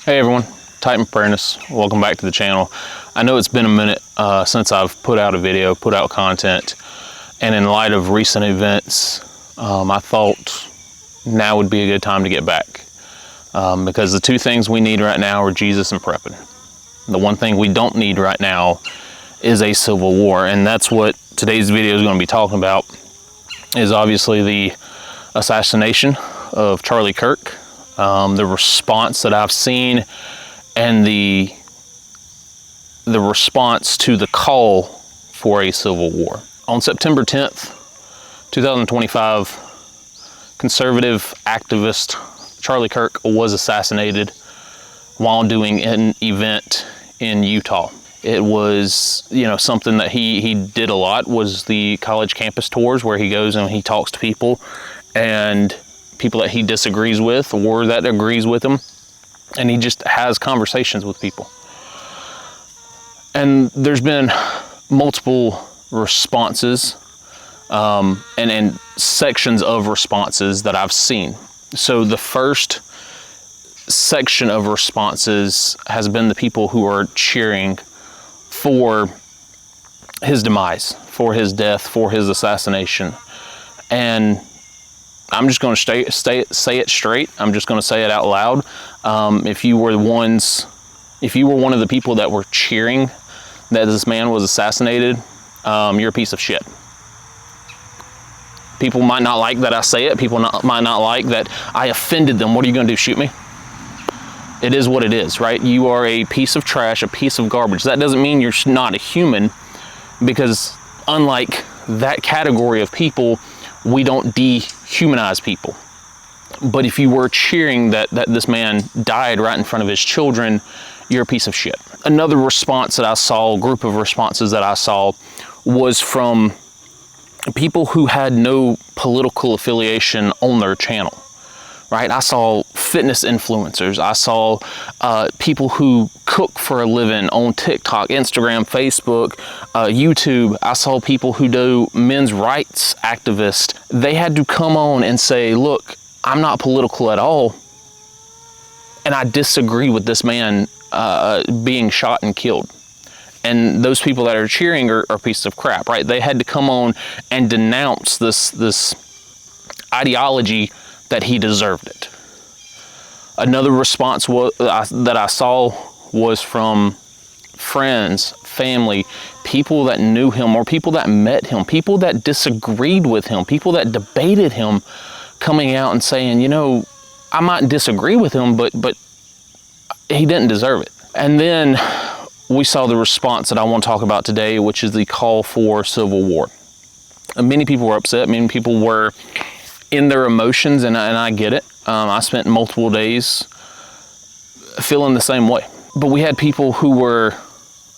Hey everyone, Titan Preparedness. Welcome back to the channel. I know it's been a minute since I've put out a video, put out content, and in light of recent events, I thought now would be a good time to get back. Because the two things we need right now are Jesus and prepping. The one thing we don't need right now is a civil war, and that's what today's video is going to be talking about, is obviously the assassination of Charlie Kirk. The response that I've seen and the response to the call for a civil war. On September 10th, 2025, conservative activist Charlie Kirk was assassinated while doing an event in Utah. It was, something that he did a lot, was the college campus tours where he goes and he talks to people, and people that he disagrees with or that agrees with him, and he just has conversations with people. And there's been multiple responses and sections of responses that I've seen. So the first section of responses has been the people who are cheering for his demise, for his death, for his assassination. And I'm just going to say it straight. I'm just going to say it out loud. If you were one of the people that were cheering that this man was assassinated, you're a piece of shit. People might not like that I say it. People might not like that I offended them. What are you going to do, shoot me? It is what it is, right? You are a piece of trash, a piece of garbage. That doesn't mean you're not a human, because unlike that category of people, we don't dehumanize people. But if you were cheering that this man died right in front of his children, you're a piece of shit. Another response that I saw, group of responses that I saw, was from people who had no political affiliation on their channel, right? I saw fitness influencers. I saw people who cook for a living on TikTok, Instagram, Facebook, YouTube. I saw people who do men's rights activists. They had to come on and say, look, I'm not political at all, and I disagree with this man being shot and killed. And those people that are cheering are pieces of crap, right? They had to come on and denounce this ideology that he deserved it. Another response that I saw was from friends, family, people that knew him or people that met him, people that disagreed with him, people that debated him, coming out and saying, I might disagree with him, but he didn't deserve it. And then we saw the response that I want to talk about today, which is the call for civil war. And many people were upset. Many people were in their emotions, and I get it. I spent multiple days feeling the same way. But we had people who were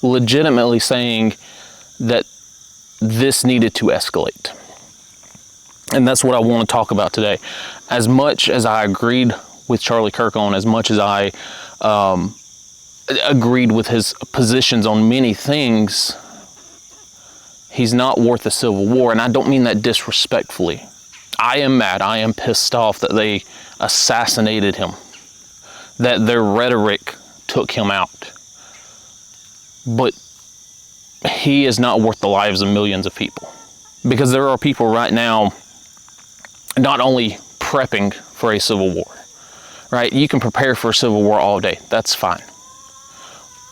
legitimately saying that this needed to escalate. And that's what I want to talk about today. As much as I agreed with Charlie Kirk on, as much as I agreed with his positions on many things, he's not worth a civil war. And I don't mean that disrespectfully. I am mad. I am pissed off that they assassinated him, that their rhetoric took him out. But he is not worth the lives of millions of people. Because there are people right now not only prepping for a civil war, right? You can prepare for a civil war all day. That's fine.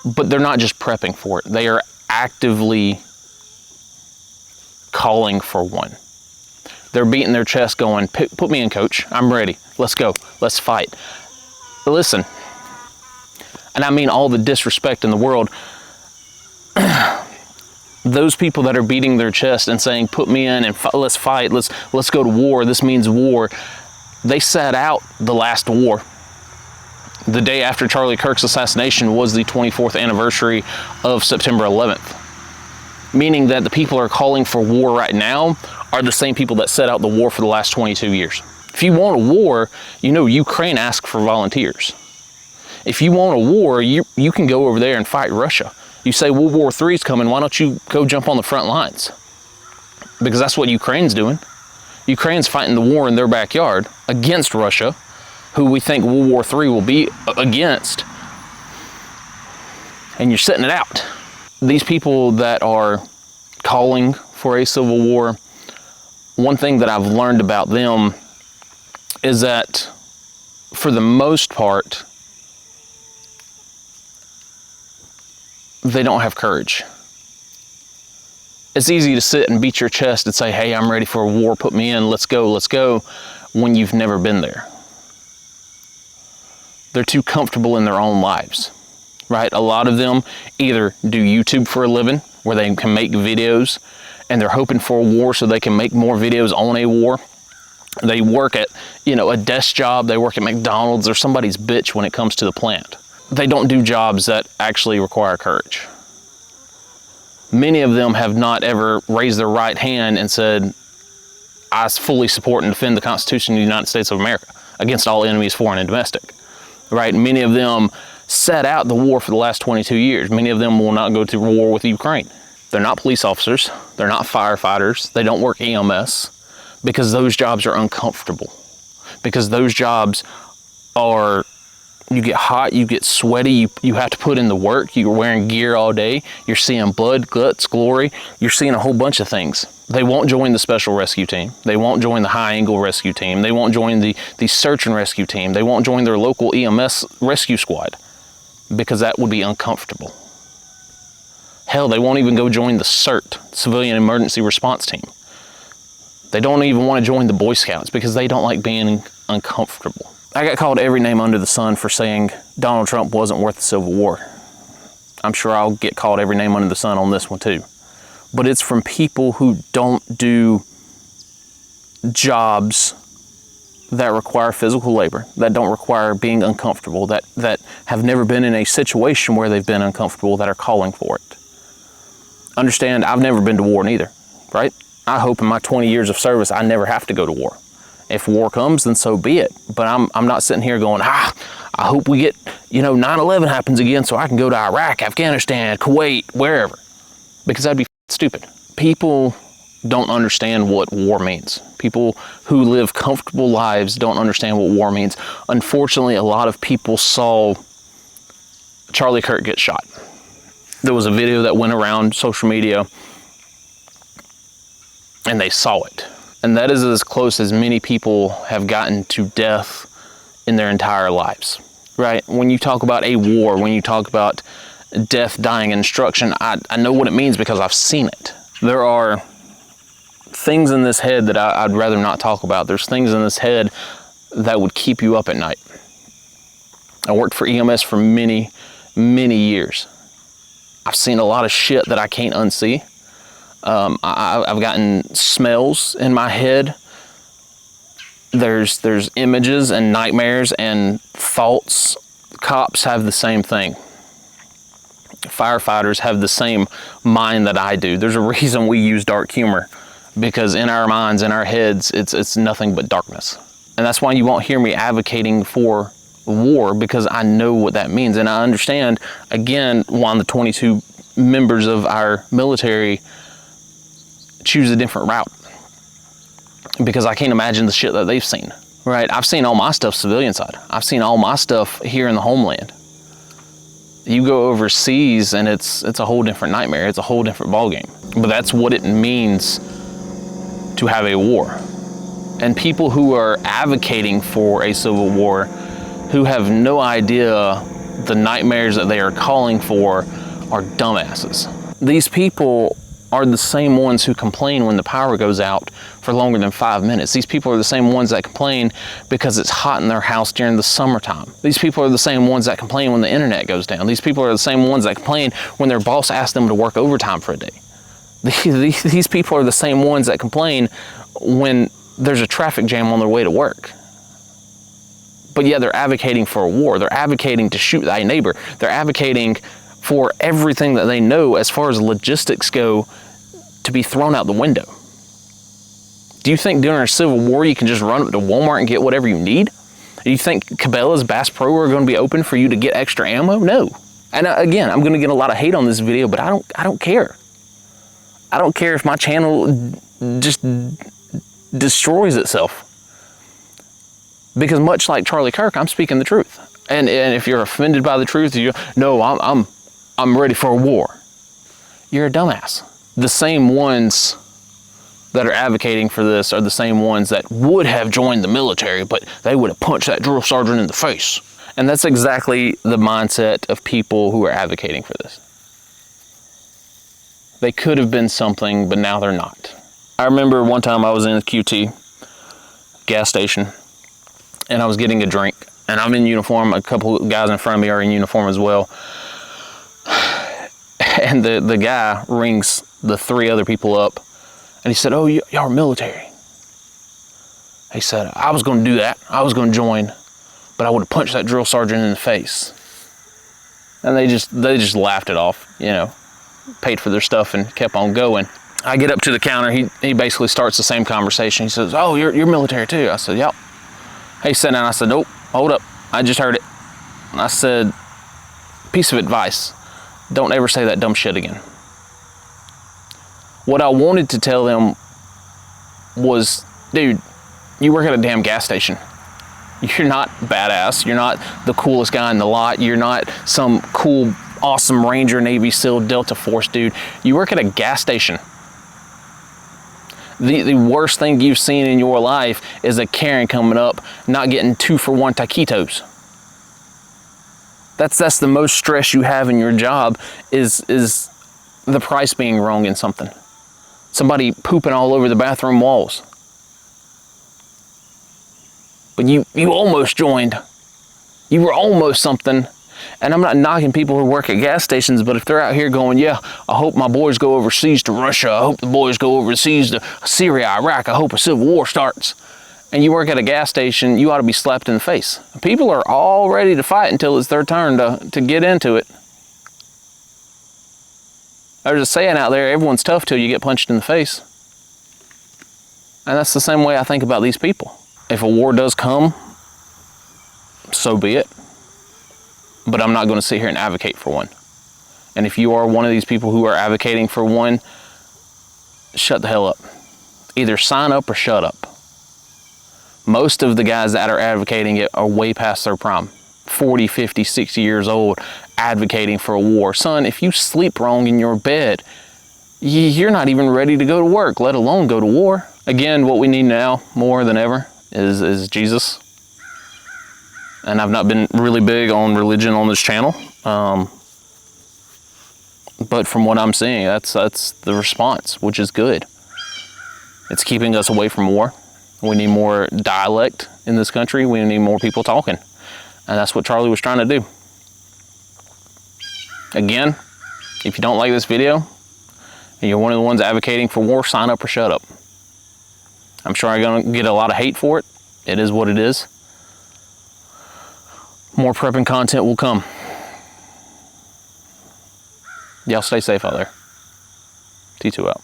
But they're not just prepping for it. They are actively calling for one. They're beating their chest going, put me in, coach. I'm ready. Let's go. Let's fight. Listen, and I mean all the disrespect in the world, those people that are beating their chest and saying, put me in and let's fight, let's go to war, this means war, they sat out the last war. The day after Charlie Kirk's assassination was the 24th anniversary of September 11th. Meaning that the people who are calling for war right now are the same people that set out the war for the last 22 years. If you want a war, Ukraine asked for volunteers. If you want a war, you can go over there and fight Russia. You say World War III is coming, why don't you go jump on the front lines? Because that's what Ukraine's doing. Ukraine's fighting the war in their backyard against Russia, who we think World War III will be against. and you're sitting it out. These people that are calling for a civil war, one thing that I've learned about them is that for the most part, they don't have courage. It's easy to sit and beat your chest and say, hey, I'm ready for a war, put me in, let's go, when you've never been there. They're too comfortable in their own lives, right? A lot of them either do YouTube for a living, where they can make videos, and they're hoping for a war so they can make more videos on a war. They work at, a desk job, they work at McDonald's, or somebody's bitch when it comes to the plant. They don't do jobs that actually require courage. Many of them have not ever raised their right hand and said, I fully support and defend the Constitution of the United States of America against all enemies, foreign and domestic, right? Many of them sat out the war for the last 22 years. Many of them will not go to war with Ukraine. They're not police officers. They're not firefighters. They don't work EMS because those jobs are uncomfortable. Because those jobs are, you get hot, you get sweaty, you have to put in the work, you're wearing gear all day, you're seeing blood, guts, glory, you're seeing a whole bunch of things. They won't join the special rescue team. They won't join the high angle rescue team. They won't join the search and rescue team. They won't join their local EMS rescue squad because that would be uncomfortable. Hell, they won't even go join the CERT, Civilian Emergency Response Team. They don't even want to join the Boy Scouts because they don't like being uncomfortable. I got called every name under the sun for saying Donald Trump wasn't worth the Civil War. I'm sure I'll get called every name under the sun on this one too. But it's from people who don't do jobs that require physical labor, that don't require being uncomfortable, that have never been in a situation where they've been uncomfortable, that are calling for it. Understand, I've never been to war neither, right? I hope in my 20 years of service I never have to go to war. If war comes, then so be it. But I'm not sitting here going, I hope we get, 9/11 happens again so I can go to Iraq, Afghanistan, Kuwait, wherever. Because that'd be stupid. People don't understand what war means. People who live comfortable lives don't understand what war means. Unfortunately, a lot of people saw Charlie Kirk get shot. There was a video that went around social media and they saw it. And that is as close as many people have gotten to death in their entire lives, right? When you talk about a war, when you talk about death, dying, and destruction, I know what it means because I've seen it. There are things in this head that I'd rather not talk about. There's things in this head that would keep you up at night. I worked for EMS for many, many years. I've seen a lot of shit that I can't unsee. I've gotten smells in my head. There's images and nightmares and thoughts. Cops have the same thing. Firefighters have the same mind that I do. There's a reason we use dark humor, because in our minds, in our heads, it's nothing but darkness. And that's why you won't hear me advocating for war, because I know what that means. And I understand, again, why the 22 members of our military choose a different route, because I can't imagine the shit that they've seen, right? I've seen all my stuff civilian side. I've seen all my stuff here in the homeland. You go overseas and it's a whole different nightmare. It's a whole different ballgame. But that's what it means to have a war. And people who are advocating for a civil war, who have no idea the nightmares that they are calling for, are dumbasses. These people are the same ones who complain when the power goes out for longer than 5 minutes. These people are the same ones that complain because it's hot in their house during the summertime. These people are the same ones that complain when the internet goes down. These people are the same ones that complain when their boss asks them to work overtime for a day. These people are the same ones that complain when there's a traffic jam on their way to work. But yeah, they're advocating for a war. They're advocating to shoot thy neighbor. They're advocating for everything that they know as far as logistics go to be thrown out the window. Do you think during a civil war you can just run up to Walmart and get whatever you need? Do you think Cabela's, Bass Pro are going to be open for you to get extra ammo? No. And again, I'm going to get a lot of hate on this video, but I don't care. I don't care if my channel just destroys itself. Because much like Charlie Kirk, I'm speaking the truth. And if you're offended by the truth, you go, no, I'm ready for a war. You're a dumbass. The same ones that are advocating for this are the same ones that would have joined the military, but they would have punched that drill sergeant in the face. And that's exactly the mindset of people who are advocating for this. They could have been something, but now they're not. I remember one time I was in a QT gas station and I was getting a drink, and I'm in uniform. A couple of guys in front of me are in uniform as well. And the guy rings the 3 other people up and he said, "Oh, y'all are military." He said, "I was going to do that. I was going to join, but I would have punched that drill sergeant in the face." And they just laughed it off, you know, paid for their stuff and kept on going. I get up to the counter. He basically starts the same conversation. He says, "Oh, you're military too?" I said, "Yep." He said, and I said, "Nope, hold up. I just heard it." And I said, "Piece of advice, don't ever say that dumb shit again." What I wanted to tell them was, dude, you work at a damn gas station. You're not badass. You're not the coolest guy in the lot. You're not some cool, awesome Ranger, Navy SEAL, Delta Force dude. You work at a gas station. The worst thing you've seen in your life is a Karen coming up, not getting 2-for-1 taquitos. That's the most stress you have in your job is the price being wrong in something. Somebody pooping all over the bathroom walls. But you almost joined. You were almost something. And I'm not knocking people who work at gas stations, but if they're out here going, "Yeah, I hope my boys go overseas to Russia. I hope the boys go overseas to Syria, Iraq. I hope a civil war starts." And you work at a gas station, you ought to be slapped in the face. People are all ready to fight until it's their turn to get into it. There's a saying out there, everyone's tough till you get punched in the face. And that's the same way I think about these people. If a war does come, so be it. But I'm not going to sit here and advocate for one. And if you are one of these people who are advocating for one, shut the hell up. Either sign up or shut up. Most of the guys that are advocating it are way past their prime. 40, 50, 60 years old, advocating for a war. Son, if you sleep wrong in your bed, you're not even ready to go to work, let alone go to war. Again, what we need now more than ever is Jesus. And I've not been really big on religion on this channel. But from what I'm seeing, that's the response, which is good. It's keeping us away from war. We need more dialect in this country. We need more people talking. And that's what Charlie was trying to do. Again, if you don't like this video, and you're one of the ones advocating for war, sign up or shut up. I'm sure I'm gonna get a lot of hate for it. It is what it is. More prepping content will come. Y'all stay safe out there. T2 out.